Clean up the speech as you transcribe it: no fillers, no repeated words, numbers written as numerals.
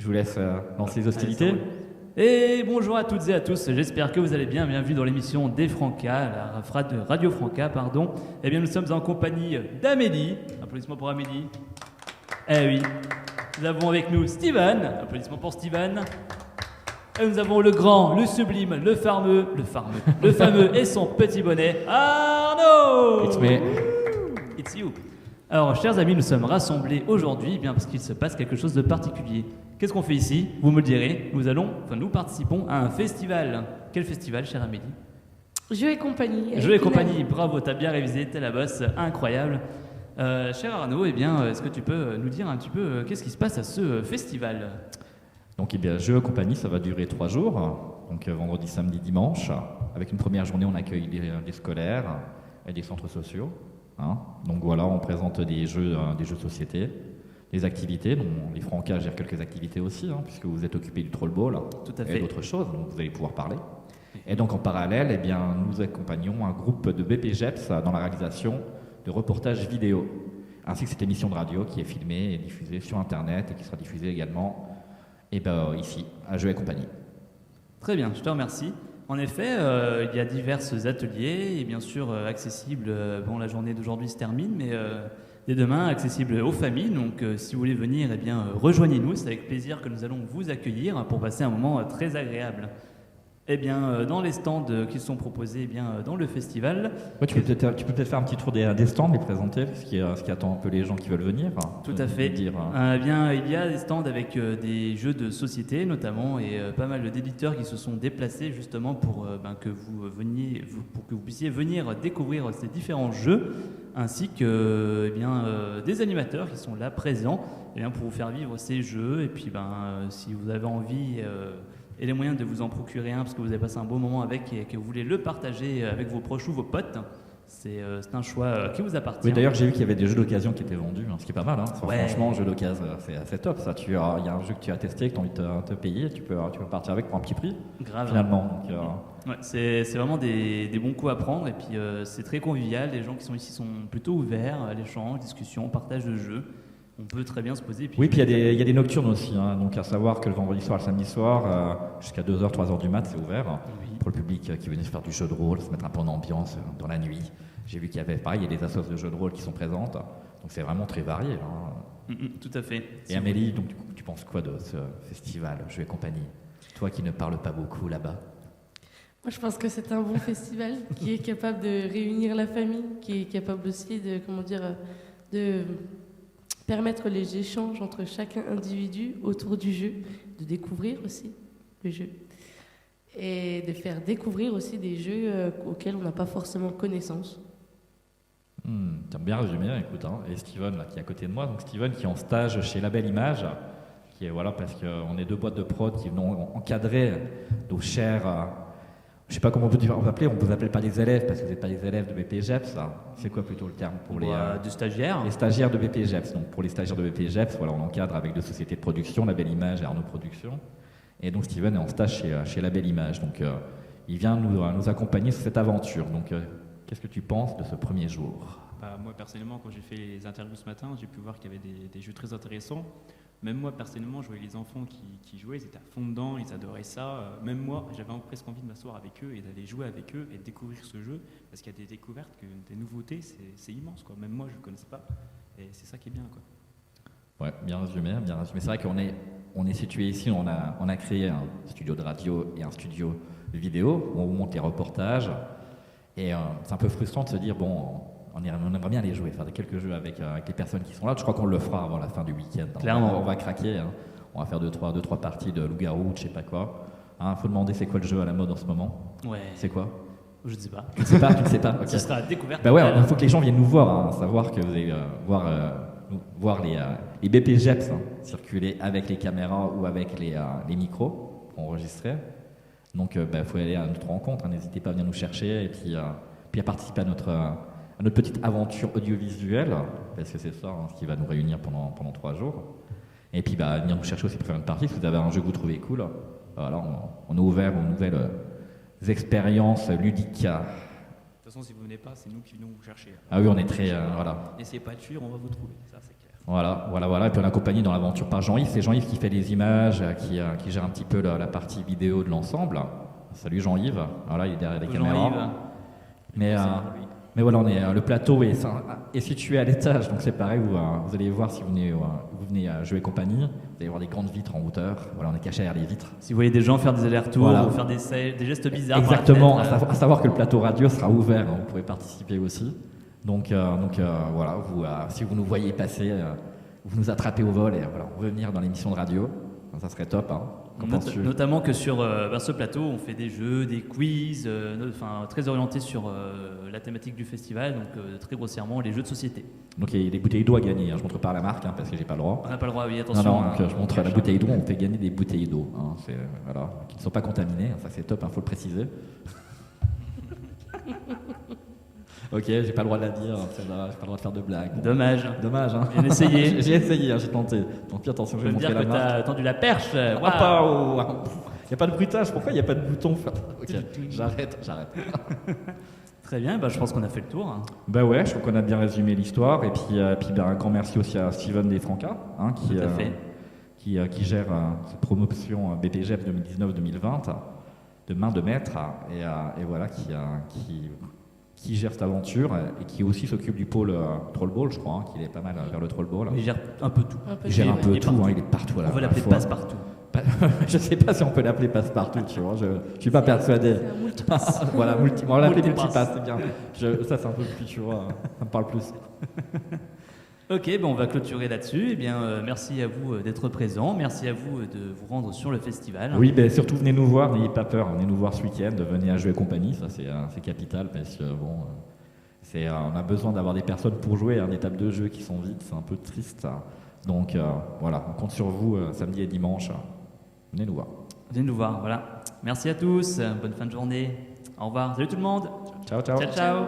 Je vous laisse lancer les hostilités. Allez, et bonjour à toutes et à tous, j'espère que vous allez bien. Bienvenue dans l'émission des Franca, Radio Franca, pardon. Eh bien, nous sommes en compagnie d'Amélie. Applaudissements pour Amélie. Eh oui. Nous avons avec nous Steven. Applaudissements pour Steven. Et nous avons le grand, le sublime, le fameux et son petit bonnet, Arnaud. It's me. It's you. Alors, chers amis, nous sommes rassemblés aujourd'hui bien parce qu'il se passe quelque chose de particulier. Qu'est-ce qu'on fait ici? Vous me le direz. Nous participons à un festival. Quel festival, chère Amélie? Jeux et compagnie. Jeux et compagnie. Bravo, t'as bien révisé, t'es la bosse, incroyable. Cher Arnaud, eh bien, est-ce que tu peux nous dire un petit peu qu'est-ce qui se passe à ce festival? Donc, eh bien, Jeux et compagnie, ça va durer 3 jours. Donc, vendredi, samedi, dimanche. Avec une première journée, on accueille des scolaires et des centres sociaux. Hein. Donc voilà, on présente des jeux de société, des activités. Donc, les Francas gèrent quelques activités aussi, puisque vous êtes occupés du trollball et d'autres choses, donc vous allez pouvoir parler. Et donc en parallèle, eh bien, nous accompagnons un groupe de BPGEPS dans la réalisation de reportages vidéo, ainsi que cette émission de radio qui est filmée et diffusée sur Internet et qui sera diffusée également ici, à Jeux et compagnie. Très bien, je te remercie. En effet, il y a divers ateliers et bien sûr accessibles. La journée d'aujourd'hui se termine, mais dès demain, accessibles aux familles. Donc, si vous voulez venir, eh bien, rejoignez-nous. C'est avec plaisir que nous allons vous accueillir pour passer un moment très agréable. Eh bien, dans les stands qui sont proposés dans le festival. Ouais, tu peux peut-être faire un petit tour des stands, les présenter, ce qui attend un peu les gens qui veulent venir. Tout à fait. Dire, il y a des stands avec des jeux de société notamment et pas mal d'éditeurs qui se sont déplacés justement pour que vous puissiez venir découvrir ces différents jeux, ainsi que des animateurs qui sont là présents pour vous faire vivre ces jeux. Et puis si vous avez envie et les moyens de vous en procurer un parce que vous avez passé un beau moment avec et que vous voulez le partager avec vos proches ou vos potes, c'est un choix qui vous appartient. Oui, d'ailleurs, j'ai vu qu'il y avait des jeux d'occasion qui étaient vendus, ce qui est pas mal. Ouais. Franchement, jeux d'occasion, c'est top. Ça, il y a un jeu que tu as testé, que tu as envie de te payer, tu peux partir avec pour un petit prix. Grave. Finalement. Ouais, c'est vraiment des bons coups à prendre et puis c'est très convivial. Les gens qui sont ici sont plutôt ouverts à l'échange, discussion, partage de jeux. On peut très bien se poser. Oui, puis il y a des nocturnes aussi. Donc à savoir que le vendredi soir, le samedi soir, jusqu'à 2h, 3h du mat, c'est ouvert pour le public qui venait se faire du jeu de rôle, se mettre un peu en ambiance dans la nuit. J'ai vu qu'il y avait il y a des associations de jeux de rôle qui sont présentes. Donc c'est vraiment très varié. Tout à fait. Et Amélie, donc, tu penses quoi de ce festival Jeux et compagnie? Toi qui ne parles pas beaucoup là-bas. Moi, je pense que c'est un bon festival qui est capable de réunir la famille, qui est capable aussi de permettre les échanges entre chaque individu autour du jeu, de découvrir aussi le jeu et de faire découvrir aussi des jeux auxquels on n'a pas forcément connaissance. T'as bien résumé, écoute. Et Steven, là, qui est à côté de moi, donc Steven qui est en stage chez La Belle Image, qui est parce qu'on est 2 boîtes de prod qui vont encadrer nos chers... je sais pas comment on vous appeler, on vous appelle pas des élèves parce que vous n'êtes pas des élèves de BPGEPS. C'est quoi plutôt le terme pour des stagiaires? Les stagiaires de BPGEPS. Donc pour les stagiaires de BPGEPS, on encadre avec 2 sociétés de production, La Belle Image et Arnaud Productions. Et donc Steven est en stage chez La Belle Image. Donc il vient nous accompagner sur cette aventure. Donc qu'est-ce que tu penses de ce premier jour? Moi personnellement, quand j'ai fait les interviews ce matin, j'ai pu voir qu'il y avait des jeux très intéressants. Même moi, personnellement, je voyais les enfants qui jouaient, ils étaient à fond dedans, ils adoraient ça. Même moi, j'avais presque envie de m'asseoir avec eux et d'aller jouer avec eux et de découvrir ce jeu, parce qu'il y a des découvertes, des nouveautés, c'est immense, quoi. Même moi, je ne connaissais pas, et c'est ça qui est bien, quoi. Ouais, bien résumé. C'est vrai qu'on est situé ici, on a créé un studio de radio et un studio de vidéo, où on monte les reportages, et c'est un peu frustrant de se dire, on aimerait bien aller jouer, faire quelques jeux avec les personnes qui sont là. Je crois qu'on le fera avant la fin du week-end. Clairement. On va craquer. On va faire 2-3 parties de loup-garou, je sais pas quoi. Faut demander c'est quoi le jeu à la mode en ce moment. Ouais. C'est quoi? Je ne sais pas. Tu ne sais pas. Okay. Ce sera découverte. Il faut que les gens viennent nous voir, savoir que vous allez voir les BPGEPS circuler avec les caméras ou avec les micros pour enregistrer. Donc il faut aller à notre rencontre. N'hésitez pas à venir nous chercher et puis à participer à notre petite aventure audiovisuelle, parce que c'est ça ce qui va nous réunir pendant 3 jours. Et puis venir nous chercher aussi pour faire une partie, si vous avez un jeu que vous trouvez cool. Voilà, on est ouvert aux nouvelles expériences ludiques. De toute façon, si vous venez pas, c'est nous qui venons vous chercher. Ah oui, on est très... voilà. N'essayez pas de fuir, on va vous trouver, ça c'est clair. Voilà. Et puis on est accompagné dans l'aventure par Jean-Yves. C'est Jean-Yves qui fait les images, qui gère un petit peu la partie vidéo de l'ensemble. Salut Jean-Yves. Voilà, il est derrière les caméras. Mais voilà, le plateau est situé à l'étage, donc c'est pareil. Vous allez voir si vous venez à Jeux et compagnie. Vous allez voir des grandes vitres en hauteur. Voilà, on est caché derrière les vitres. Si vous voyez des gens faire des allers-retours ou faire des gestes bizarres. Exactement. À savoir que le plateau radio sera ouvert. Vous pourrez participer aussi. Donc voilà, si vous nous voyez passer, vous nous attrapez au vol et voilà, on veut venir dans l'émission de radio. Ça serait top. Hein. Notamment que sur ce plateau, on fait des jeux, des quiz, très orientés sur la thématique du festival, donc très grossièrement les jeux de société. Donc il y a des bouteilles d'eau à gagner. Hein. Je montre pas la marque parce que j'ai pas le droit. On n'a pas le droit, oui, attention. Non, donc je montre la bouteille d'eau. On fait gagner des bouteilles d'eau, hein. Qui ne sont pas contaminées. Ça c'est top, faut le préciser. Ok, j'ai pas le droit de la dire, j'ai pas le droit de faire de blagues. Dommage, hein. Bien essayé. J'ai essayé, j'ai tenté. Tant pis, attention, je vais montrer la marque. Je veux dire que t'as tendu la perche. Il n'y a pas de bruitage, pourquoi il n'y a pas de bouton? Ok, j'arrête. Très bien, je pense qu'on a fait le tour. Bah ouais, je trouve qu'on a bien résumé l'histoire. Et puis un grand merci aussi à Steven Desfranca, hein, qui gère cette promotion BPGF 2019-2020 de main de maître et voilà, qui gère cette aventure et qui aussi s'occupe du pôle Trollball, je crois, hein, qu'il est pas mal vers le Trollball. Il gère un peu tout. Il gère un peu tout, hein, il est partout. On va l'appeler Passe-Partout. Je sais pas si on peut l'appeler Passe-Partout, tu vois, je suis pas persuadé. C'est un multipass. Voilà, on va l'appeler Multipass, c'est bien. Ça c'est un peu plus, tu vois, ça me parle plus. Ok, on va clôturer là-dessus. Eh bien, merci à vous d'être présents. Merci à vous de vous rendre sur le festival. Oui, surtout venez nous voir, n'ayez pas peur. Venez nous voir ce week-end, venez à Jeux et compagnie. Ça, c'est capital parce que on a besoin d'avoir des personnes pour jouer. Des tables de jeu qui sont vides, c'est un peu triste. Donc voilà, on compte sur vous samedi et dimanche. Venez nous voir. Venez nous voir, voilà. Merci à tous. Bonne fin de journée. Au revoir. Salut tout le monde. Ciao. Ciao.